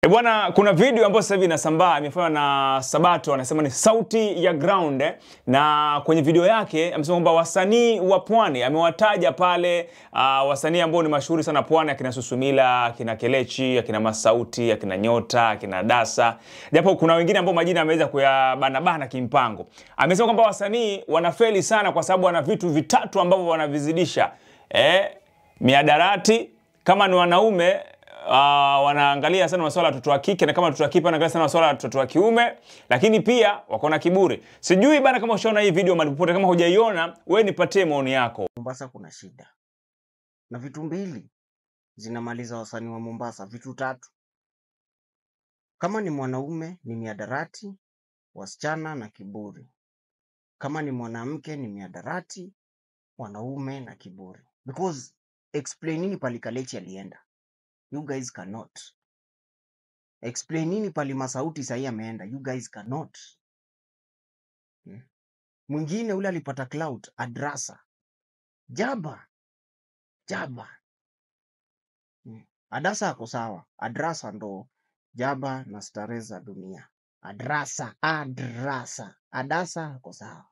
Bwana, kuna video ambayo sasa hivi inasambaa imefanywa na Sabato, anasema ni sauti ya ground na kwenye video yake amesema kwamba wasanii wa Pwani amewataja pale wasanii ambao ni mashuhuri sana Pwani, akina Susumila, akina Kelechi, akina Masauti, akina Nyota, akina Dasa. Japo kuna wengine ambao majina ameweza kuyabana kimpango. Amesema kwamba wasanii wanafeli sana kwa sababu wana vitu vitatu ambavyo wanavizidisha. Miadarati, kama ni wanaume wanaangalia sana masuala ya watoto wa kike, na kama watoto wa kike wanaangalia sana masuala ya watoto wa kiume, lakini pia wako na kiburi. Sijui bana kama ushaona hii video mahali popote, kama hujaiona wewe nipatie maoni yako. Mombasa kuna shida. Na vitu mbili zinamaliza wasanii wa Mombasa, vitu tatu. Kama ni mwanaume ni miadarati, wasichana na kiburi. Kama ni mwanamke ni miadarati, wanaume na kiburi. Because explain nini pali Kelechi alienda? You guys cannot. Explain nini pali Masauti sahi ameenda? You guys cannot. Mwingine ule alipata cloud, Adrasa. Jaba. Adasa ako sawa. Adrasa ndo Jaba na starehe za dunia. Adasa. Adasa ako sawa.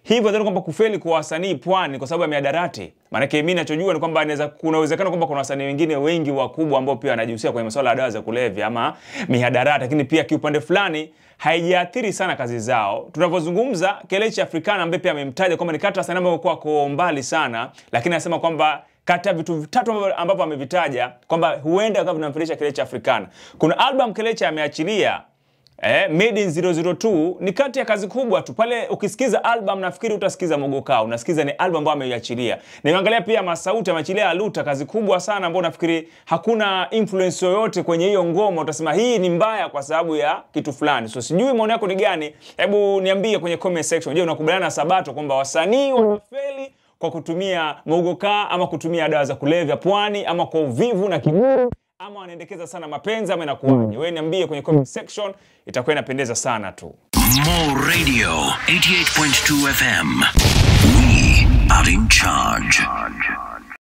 Hivyo ndio kwamba kufeli kwa wasanii Pwani kwa sababu ya miadarati. Maana yake mimi ninachojua ni kwamba kuna uwezekano kwamba kuna wasanii wengine wengi wakubwa ambao pia wanajihusisha kwenye masuala ya dawa za kulevya ama mihadarati, lakini pia kiupande fulani haijiathiri sana kazi zao. Tunapozungumza Kelechi Africana ambaye pia amemtaja kwamba ni kati ya wasanii ambao kwa mbali sana, lakini anasema kwamba kati ya vitu vitatu ambavyo amevitaja kwamba huenda kama vinamfelisha Kelechi Africana. Kuna album Kelechi ameachilia Made in 002 ni kati ya kazi kubwa tu. Pale ukisikiza album nafikiri utasikiza Mogoka, unasikiza ni album ambayo ameiachilia. Nimeangalia pia Masauti ameachilia Aluta, kazi kubwa sana ambayo nafikiri hakuna influence yoyote kwenye hiyo ngoma utasema hii ni mbaya kwa sababu ya kitu fulani. So sijui maoni yako ni gani? Hebu niambie kwenye comment section. Je, unakubaliana na Sabato kwamba wasanii wanafeli kwa kutumia Mogoka ama kutumia dawa za kulevya Pwani, ama kwa uvivu na kiburi, ama wanaendekeza sana mapenzi, ama inakuwaje? Wewe niambie kwenye comment section, itakuwa inapendeza sana tu. More Radio 88.2 FM. We are in charge.